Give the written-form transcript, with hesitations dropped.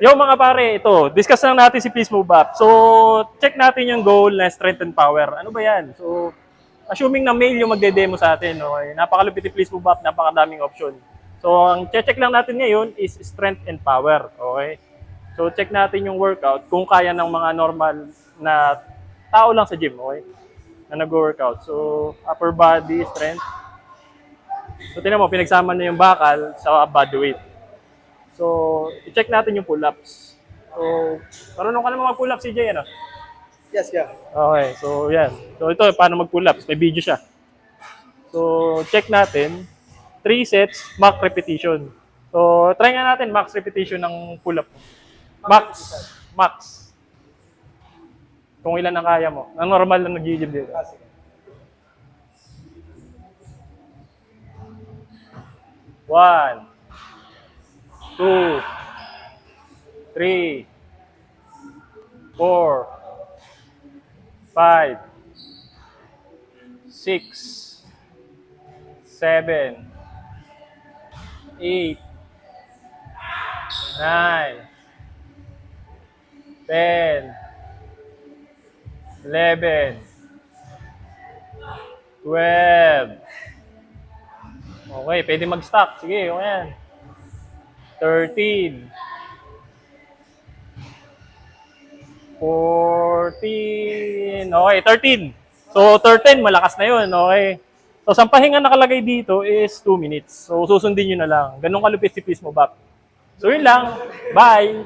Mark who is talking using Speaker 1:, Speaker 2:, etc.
Speaker 1: Yung mga pare, ito, discuss lang natin si Please Move Up. So, check natin yung goal na strength and power. Ano ba yan? So, assuming na male yung magde-demo sa atin, okay? Napakalupit ni Please Move Up, napakadaming option. So, ang check lang natin ngayon is strength and power, okay? So, check natin yung workout kung kaya ng mga normal na tao lang sa gym, okay? Na nag-workout. So, upper body strength. So, tinan mo, pinagsama na yung bakal sa body weight. So, i-check natin yung pull-ups. So, marunong ka naman mag-pull-ups, CJ, ano?
Speaker 2: Yes, yeah.
Speaker 1: Okay, so yan. So, ito, paano mag-pull-ups. May video siya. So, check natin. 3 sets, max repetition. So, try nga natin max repetition ng pull-up. Max. Max. Kung ilan ang kaya mo. Ang normal na nag-gym dito.
Speaker 2: Sige.
Speaker 1: 1, 2, 3, 4, 5, 6, 7, 8, 9, 10, 11, 12. Okay, pwede mag-stop. Sige, okay yan. 13, 14. Okay, 13. So, 13, malakas na yun. Okay. So, sa pahinga nakalagay dito is 2 minutes. So, susundin nyo na lang. Ganun kalupit si Please Move Up. So, yun lang. Bye!